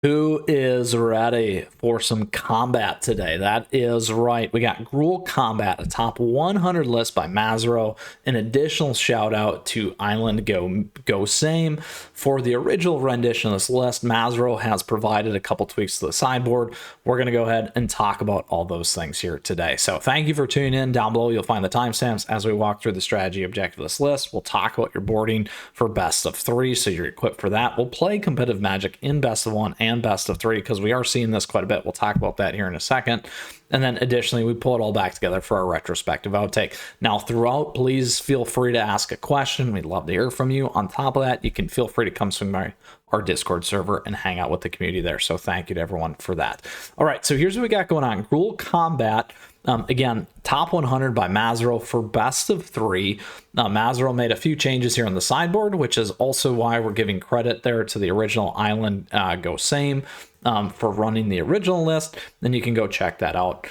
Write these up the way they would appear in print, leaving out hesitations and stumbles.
Who is ready for some combat today? That is right. We got Gruul Combat, a top 100 list by Mazro. An additional shout out to Island Go Same for the original rendition of this list. Mazro has provided a couple tweaks to the sideboard. We're going to go ahead and talk about all those things here today. So thank you for tuning in. Down below, you'll find the timestamps as we walk through the strategy objective of this list. We'll talk about your boarding for best of 3, so you're equipped for that. We'll play competitive Magic in best of 1 and best of 3 because we are seeing this quite a bit. We'll talk about that here in a second. And then additionally, we pull it all back together for our retrospective outtake. Now, throughout, please feel free to ask a question. We'd love to hear from you. On top of that, you can feel free to come swing by our Discord server and hang out with the community there. So thank you to everyone for that. All right, so here's what we got going on. Gruul Combat. Again, top 100 by Mazro for best of 3. Mazro made a few changes here on the sideboard, which is also why we're giving credit there to the original Island Go Same for running the original list. Then you can go check that out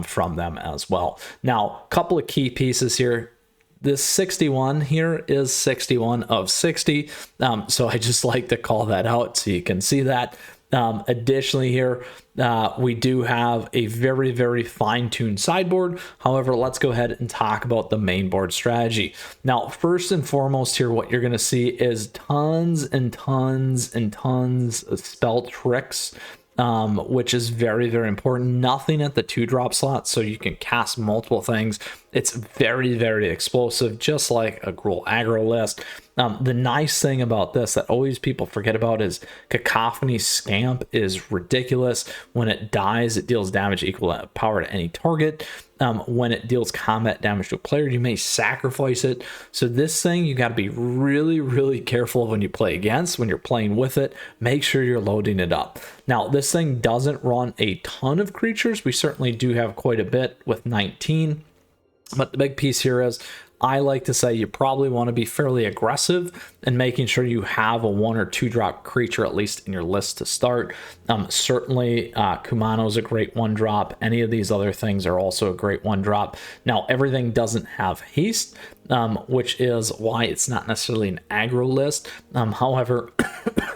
from them as well. Now, a couple of key pieces here. This 61 here is 61 of 60. So I just like to call that out so you can see that. Additionally here, we do have a very, very fine-tuned sideboard. However, let's go ahead and talk about the main board strategy. Now, first and foremost here, what you're going to see is tons and tons and tons of spell tricks, which is very, very important. Nothing at the 2-drop slot, so you can cast multiple things. It's very, very explosive, just like a Gruul aggro list. The nice thing about this that always people forget about is Cacophony Scamp is ridiculous. When it dies, it deals damage equal to power to any target. When it deals combat damage to a player, you may sacrifice it. So this thing, you got to be really, really careful when you play against. When you're playing with it, make sure you're loading it up. Now, this thing doesn't run a ton of creatures. We certainly do have quite a bit with 19. But the big piece here is, I like to say you probably want to be fairly aggressive and making sure you have a 1 or 2 drop creature at least in your list to start. Certainly, Kumano is a great 1-drop. Any of these other things are also a great 1-drop. Now, everything doesn't have haste, which is why it's not necessarily an aggro list. However,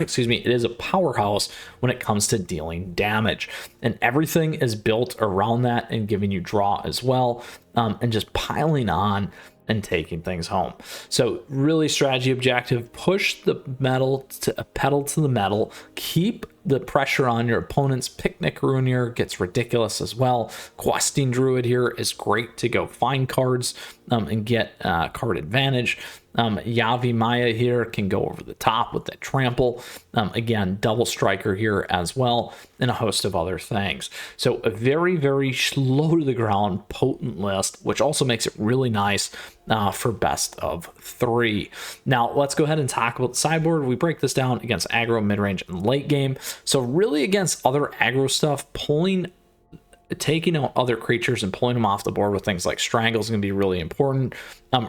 excuse me, it is a powerhouse when it comes to dealing damage. And everything is built around that and giving you draw as well, and just piling on and taking things home. So really strategy objective, push the pedal to the metal, keep the pressure on your opponents. Picnic Ruiner gets ridiculous as well. Questing Druid here is great to go find cards and get card advantage. Yavi Maya here can go over the top with that trample. Again, double striker here as well, and a host of other things. So a very, very slow to the ground, potent list, which also makes it really nice for best of 3. Now, let's go ahead and talk about the sideboard. We break this down against aggro, midrange, and late game. So really against other aggro stuff, taking out other creatures and pulling them off the board with things like Strangle is going to be really important.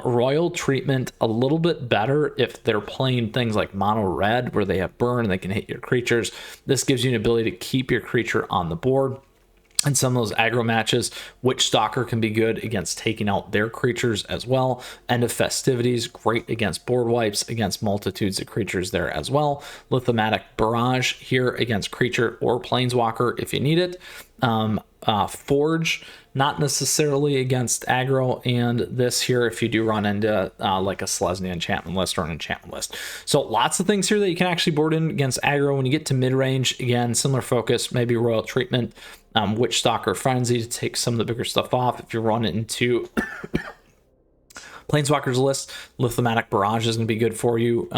Royal Treatment, a little bit better if they're playing things like mono red where they have burn and they can hit your creatures. This gives you an ability to keep your creature on the board. And some of those aggro matches, Witch Stalker can be good against taking out their creatures as well. End of Festivities, great against board wipes, against multitudes of creatures there as well. Lithomatic Barrage here against creature or planeswalker if you need it. Forge, not necessarily against aggro, and this here if you do run into like a Selesnya enchantment list or an enchantment list. So lots of things here that you can actually board in against aggro. When you get to mid-range, again, similar focus, maybe Royal Treatment, Witch Stalker Frenzy to take some of the bigger stuff off. If you run it into Planeswalkers list, Lithomatic Barrage is going to be good for you.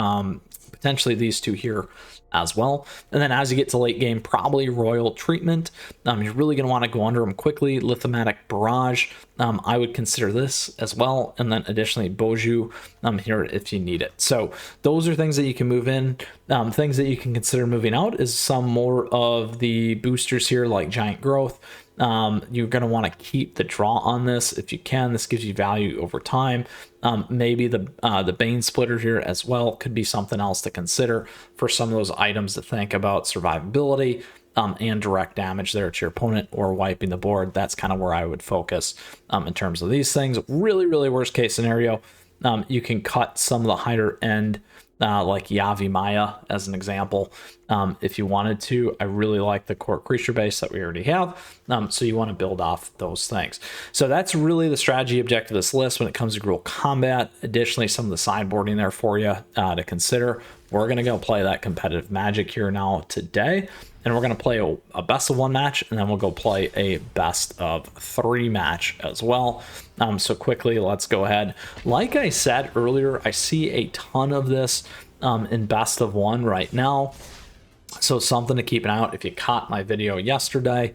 Potentially these two here as well. And then as you get to late game, probably Royal Treatment. You're really going to want to go under them quickly. Lithomatic Barrage, I would consider this as well. And then additionally Boju here if you need it. So those are things that you can move in. Things that you can consider moving out is some more of the boosters here like Giant Growth. You're going to want to keep the draw on this if you can. This gives you value over time. Maybe the Bane Splitter here as well could be something else to consider for some of those items to think about survivability and direct damage there to your opponent or wiping the board. That's kind of where I would focus in terms of these things. Really, really worst case scenario, you can cut some of the higher end like Yavi Maya as an example. If you wanted to, I really like the core creature base that we already have. So you want to build off those things. So that's really the strategy objective of this list when it comes to Gruul Combat. Additionally, some of the sideboarding there for you to consider. We're going to go play that competitive Magic here now today. And we're going to play a best of 1 match, and then we'll go play a best of 3 match as well. So quickly, let's go ahead. Like I said earlier, I see a ton of this in best of 1 right now. So something to keep an eye out. If you caught my video yesterday,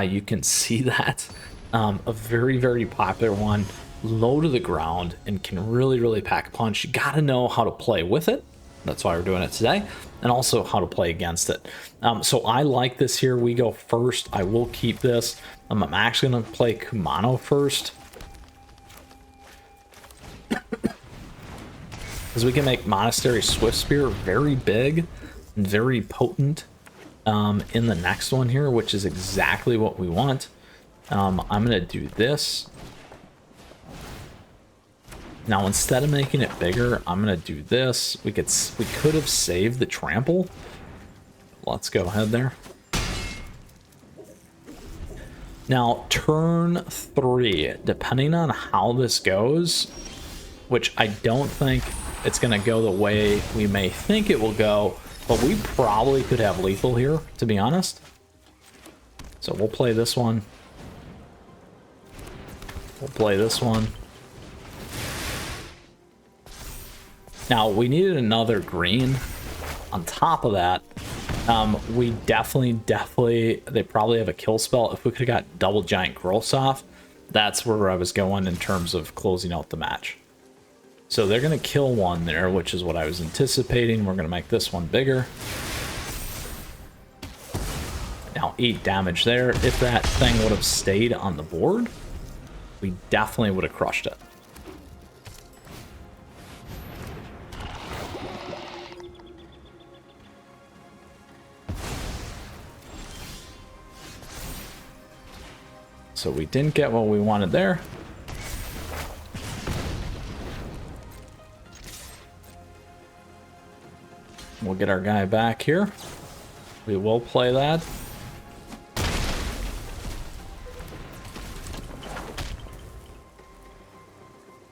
you can see that. A very, very popular one, low to the ground, and can really, really pack a punch. You got to know how to play with it. That's why we're doing it today, and also how to play against it. So I like this here. We go first. I will keep this. I'm actually going to play Kumano first, because we can make Monastery Swiftspear very big and very potent in the next one here, which is exactly what we want. I'm going to do this. Now, instead of making it bigger, I'm going to do this. We could have saved the trample. Let's go ahead there. Now, turn 3, depending on how this goes, which I don't think it's going to go the way we may think it will go, but we probably could have lethal here, to be honest. So we'll play this one. We'll play this one. Now, we needed another green. On top of that, we definitely, they probably have a kill spell. If we could have got double giant Grolsov, that's where I was going in terms of closing out the match. So they're going to kill one there, which is what I was anticipating. We're going to make this one bigger. Now 8 damage there. If that thing would have stayed on the board, we definitely would have crushed it. So we didn't get what we wanted there. We'll get our guy back here. We will play that.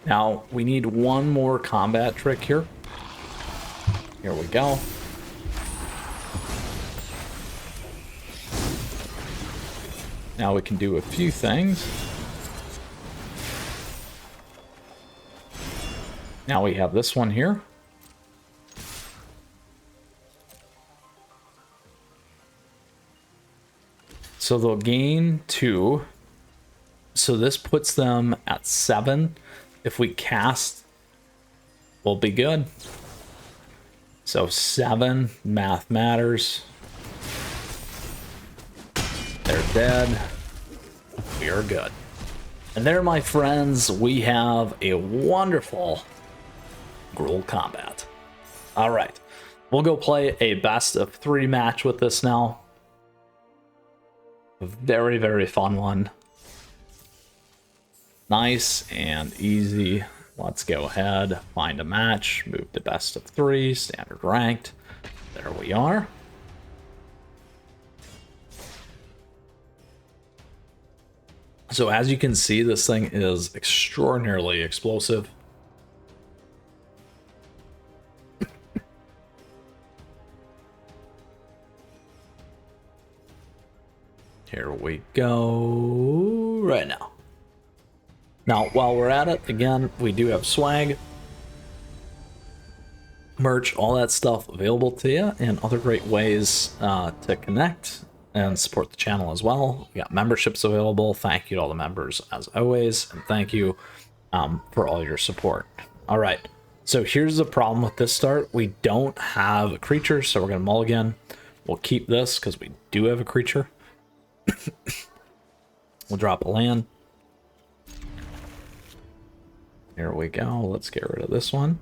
Now, we need one more combat trick here. Here we go. Now we can do a few things. Now we have this one here. So they'll gain 2. So this puts them at 7. If we cast, we'll be good. So 7, math matters. They're dead. We are good. And there, my friends, we have a wonderful Gruul Combat. All right, we'll go play a best of 3 match with this now. A very, very fun one. Nice and easy. Let's go ahead, find a match, move to best of 3, standard ranked. There we are. So as you can see, this thing is extraordinarily explosive. Here we go right now. Now, while we're at it, again, we do have swag, merch, all that stuff available to you, and other great ways to connect and support the channel as well. We got memberships available. Thank you to all the members as always, and thank you for all your support. All right, so here's the problem with this start. We don't have a creature, so we're gonna mulligan. We'll keep this because we do have a creature. We'll drop a land. Here we go. Let's get rid of this one.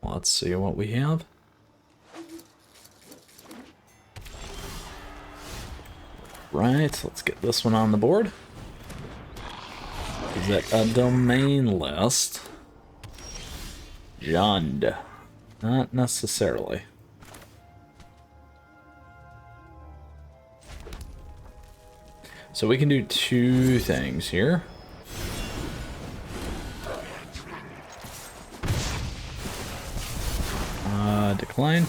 Let's see what we have. Right, let's get this one on the board. Is it a domain list? Jund. Not necessarily. So we can do two things here. Decline.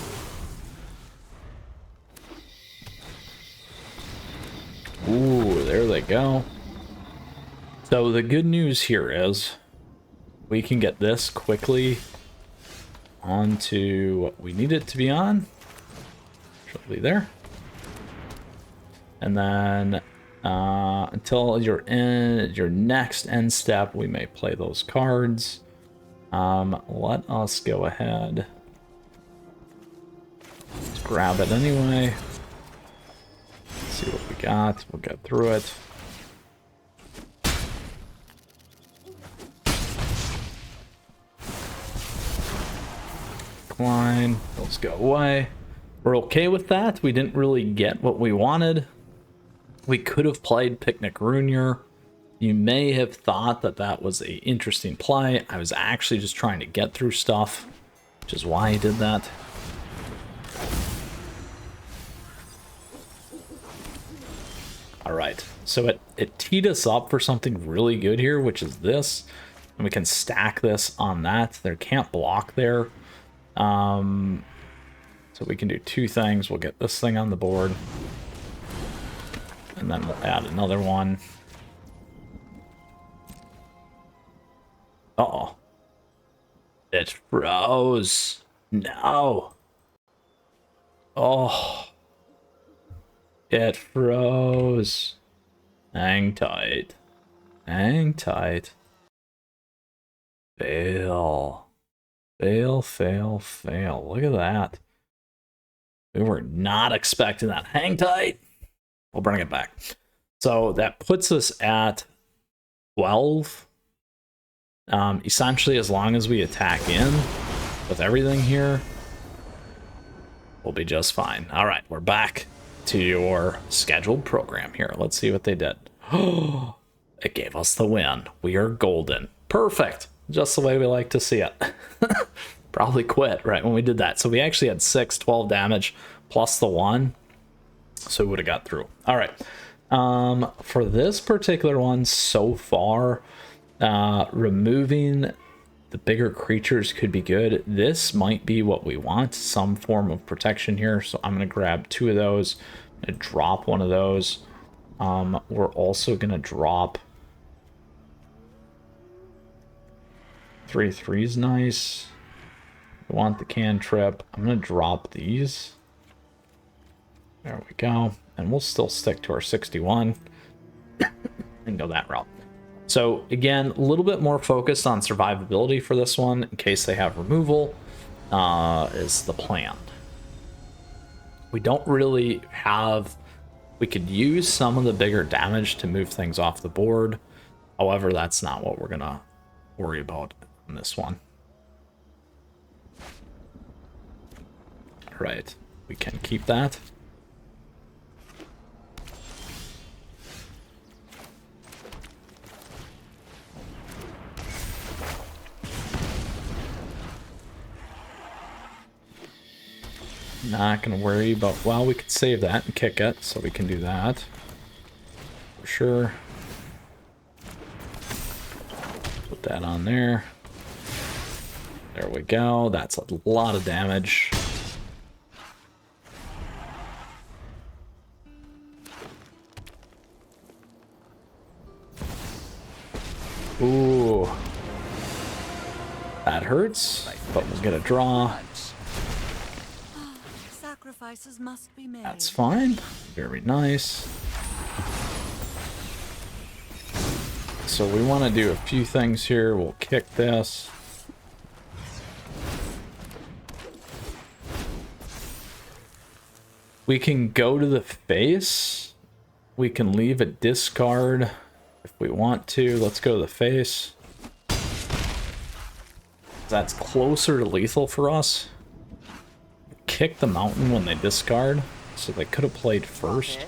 Ooh, there they go. So the good news here is we can get this quickly onto what we need it to be on. Shortly there. And then until you're in your next end step, we may play those cards. Let us go ahead. Let's grab it anyway. Let's see what we got. We'll get through it. Decline. Those go away. We're okay with that. We didn't really get what we wanted. We could have played Picnic Runyer. You may have thought that that was an interesting play. I was actually just trying to get through stuff, which is why I did that. All right, so it teed us up for something really good here, which is this. And we can stack this on that. There can't block there. So we can do two things. We'll get this thing on the board. And then we'll add another one. Uh-oh. It froze. No. Oh. It froze. Hang tight. Hang tight. Fail. Fail, fail, fail. Look at that. We were not expecting that. Hang tight. We'll bring it back. So that puts us at 12. Essentially, as long as we attack in with everything here, we'll be just fine. All right, we're back to your scheduled program here. Let's see what they did. Oh, it gave us the win. We are golden. Perfect. Just the way we like to see it. Probably quit right when we did that. So we actually had 12 damage plus the 1. So we would have got through. All right. For this particular one so far, removing the bigger creatures could be good. This might be what we want, some form of protection here. So I'm going to grab 2 of those and drop one of those. We're also going to drop 3/3 is nice. We want the cantrip. I'm going to drop these. There we go. And we'll still stick to our 61 and go that route. So again, a little bit more focused on survivability for this one in case they have removal is the plan. We don't really have... We could use some of the bigger damage to move things off the board. However, that's not what we're going to worry about in this one. All right. We can keep that. Not gonna worry about, well, we could save that and kick it, so we can do that for sure. Put that on there. There we go. That's a lot of damage. Ooh, that hurts, but we'll get a draw. Sacrifices must be made. That's fine. Very nice. So we want to do a few things here. We'll kick this. We can go to the face. We can leave a discard if we want to. Let's go to the face. That's closer to lethal for us. Kick the mountain when they discard, so they could have played first.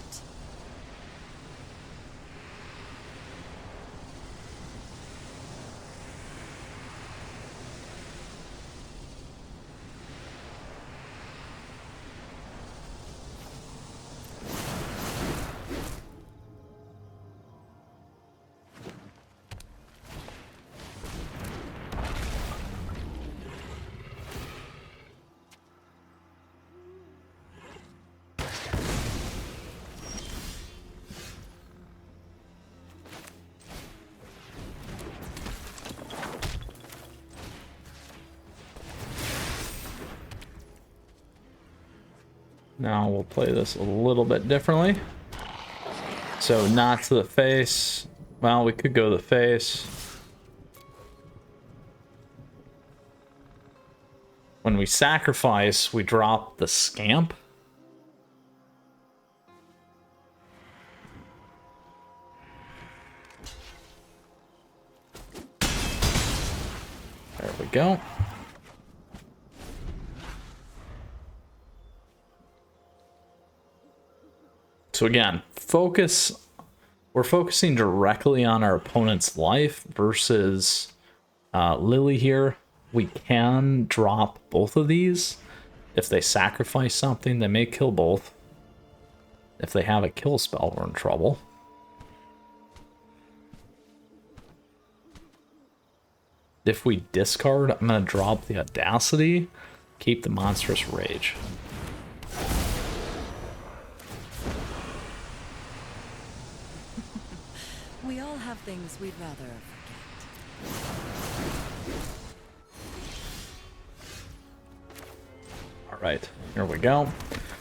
Now we'll play this a little bit differently. So not to the face. Well, we could go to the face. When we sacrifice, we drop the Scamp. There we go. So again, we're focusing directly on our opponent's life versus Lily here. We can drop both of these. If they sacrifice something, they may kill both. If they have a kill spell, we're in trouble. If we discard, I'm going to drop the Audacity, keep the Monstrous Rage. We all have things we'd rather forget. All right, here we go.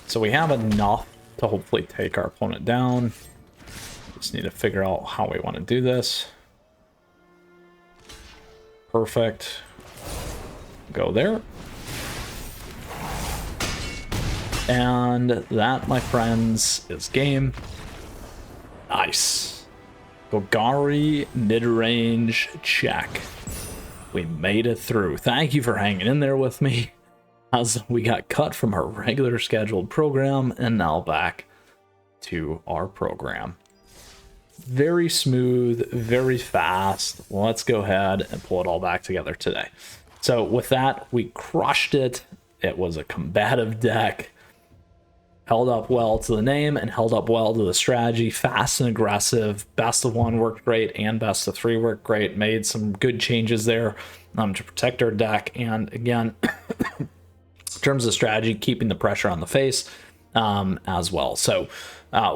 So we have enough to hopefully take our opponent down. Just need to figure out how we want to do this. Perfect. Go there. And that, my friends, is game. Nice. Golgari mid-range check. We made it through. Thank you for hanging in there with me as we got cut from our regular scheduled program and now back to our program. Very smooth, very fast. Let's go ahead and pull it all back together today. So with that, we crushed it. It was a combative deck. Held up well to the name and held up well to the strategy. Fast and aggressive. Best of 1 worked great and best of 3 worked great. Made some good changes there to protect our deck. And again, in terms of strategy, keeping the pressure on the face as well. So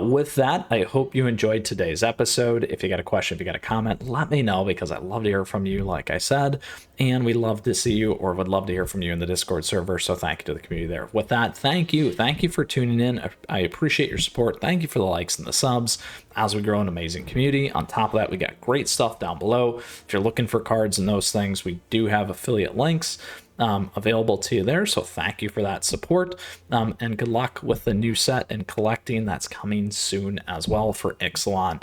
with that, I hope you enjoyed today's episode. If you got a question, if you got a comment, let me know, because I'd love to hear from you, like I said, and we'd love to see you, or would love to hear from you in the Discord server. So thank you to the community there. With that, thank you for tuning in. I appreciate your support. Thank you for the likes and the subs as we grow an amazing community. On top of that, we got great stuff down below. If you're looking for cards and those things, we do have affiliate links available to you there, so thank you for that support, and good luck with the new set and collecting that's coming soon as well for Ixalan.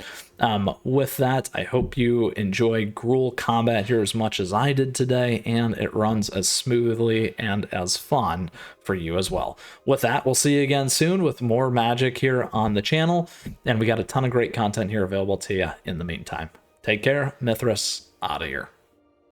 With that, I hope you enjoy Gruul Combat here as much as I did today, and it runs as smoothly and as fun for you as well. With that, we'll see you again soon with more Magic here on the channel, and we got a ton of great content here available to you in the meantime. Take care. Mythras out of here.